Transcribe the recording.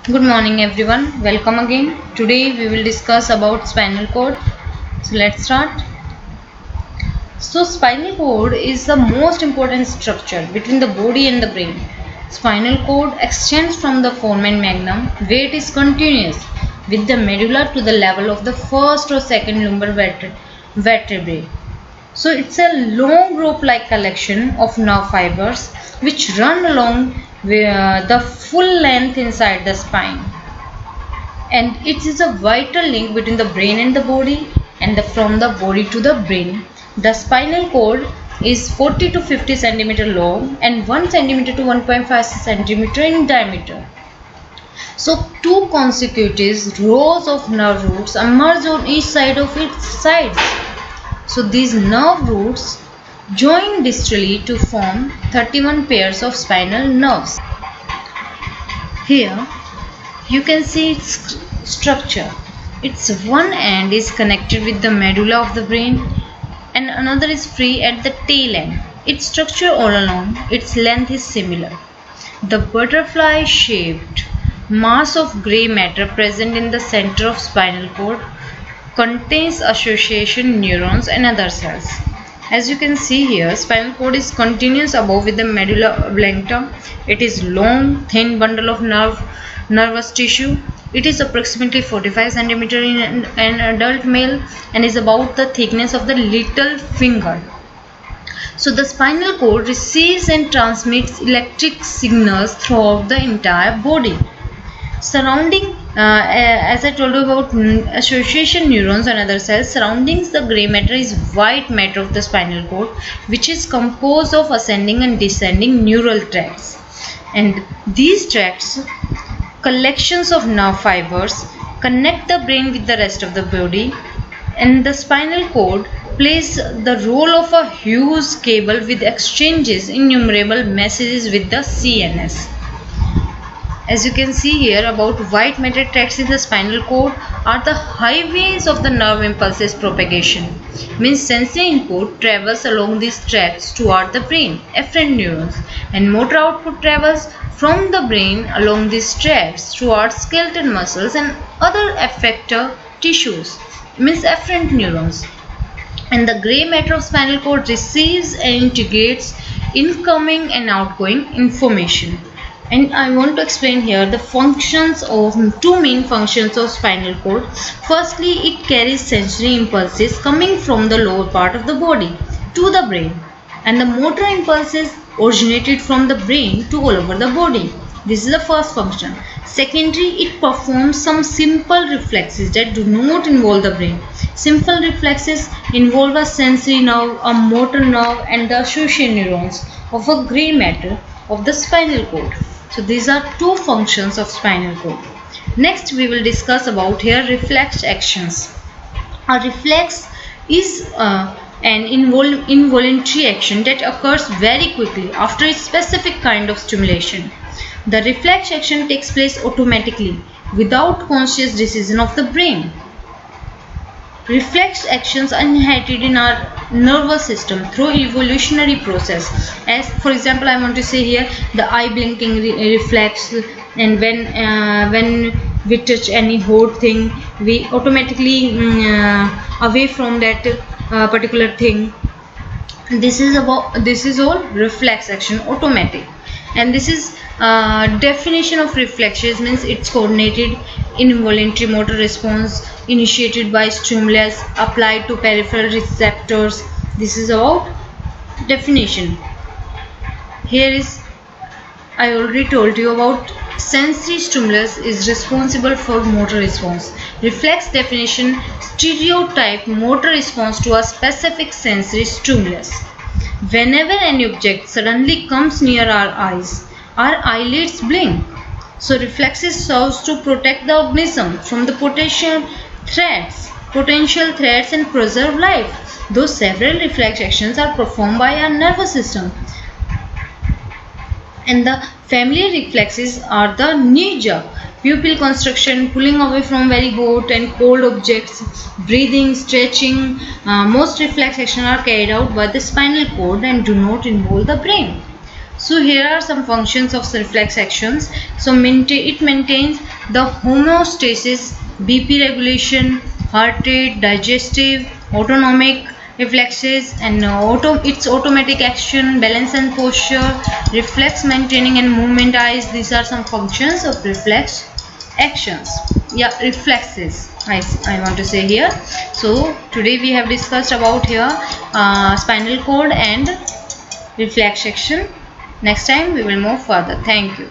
Good morning everyone. Welcome again. Today we will discuss about spinal cord. So let's start. So spinal cord is the most important structure between the body and the brain. Spinal cord extends from the foramen magnum where it is continuous with the medulla to the level of the first or second lumbar vertebrae. So it's a long rope-like collection of nerve fibers which run along the full length inside the spine. And it is a vital link between the brain and the body and from the body to the brain. The spinal cord is 40 to 50 cm long and 1 cm to 1.5 cm in diameter. So two consecutive rows of nerve roots emerge on each side of its sides. So these nerve roots join distally to form 31 pairs of spinal nerves. Here you can see its structure. Its one end is connected with the medulla of the brain and another is free at the tail end. Its structure all along its length is similar. The butterfly shaped mass of grey matter present in the center of spinal cord contains association neurons and other cells. As you can see here, spinal cord is continuous above with the medulla oblongata. It is long, thin bundle of nervous tissue. It is approximately 45 cm in an adult male and is about the thickness of the little finger. So the spinal cord receives and transmits electric signals throughout the entire body. Surrounding, as I told you about association neurons and other cells, surrounding the grey matter is white matter of the spinal cord, which is composed of ascending and descending neural tracts. And these tracts, collections of nerve fibers, connect the brain with the rest of the body, and the spinal cord plays the role of a huge cable with exchanges innumerable messages with the CNS. As you can see here, about white matter tracts in the spinal cord are the highways of the nerve impulses propagation. Means sensory input travels along these tracts toward the brain, efferent neurons, and motor output travels from the brain along these tracts towards skeletal muscles and other effector tissues, means efferent neurons. And the grey matter of spinal cord receives and integrates incoming and outgoing information. And I want to explain here the functions of two main functions of spinal cord. Firstly, it carries sensory impulses coming from the lower part of the body to the brain, and the motor impulses originated from the brain to all over the body. This is the first function. Secondly, it performs some simple reflexes that do not involve the brain. Simple reflexes involve a sensory nerve, a motor nerve, and the association neurons of a grey matter of the spinal cord. So these are two functions of spinal cord. Next we will discuss about here reflex actions. A reflex is an involuntary action that occurs very quickly after a specific kind of stimulation. The reflex action takes place automatically without conscious decision of the brain. Reflex actions are inherited in our nervous system through evolutionary process. As for example, I want to say here the eye blinking reflex, and when we touch any hot thing, we automatically away from that particular thing. This is all reflex action, automatic. And this is definition of reflexes, means it's coordinated involuntary motor response initiated by stimulus applied to peripheral receptors. This is about definition. Here is, I already told you about sensory stimulus is responsible for motor response. Reflex definition, stereotype motor response to a specific sensory stimulus. Whenever any object suddenly comes near our eyes, our eyelids blink. So reflexes serves to protect the organism from the potential threats and preserve life. Though several reflex actions are performed by our nervous system. And the familiar reflexes are the knee-jerk, pupil constriction, pulling away from very hot and cold objects, breathing, stretching. Most reflex actions are carried out by the spinal cord and do not involve the brain. So here are some functions of reflex actions. So it maintains the homeostasis, BP regulation, heart rate, digestive, autonomic reflexes, and its automatic action, balance and posture, reflex maintaining and movement eyes. These are some functions of reflex actions. Yeah, reflexes I want to say here. So today we have discussed about here spinal cord and reflex action. Next time we will move further. Thank you.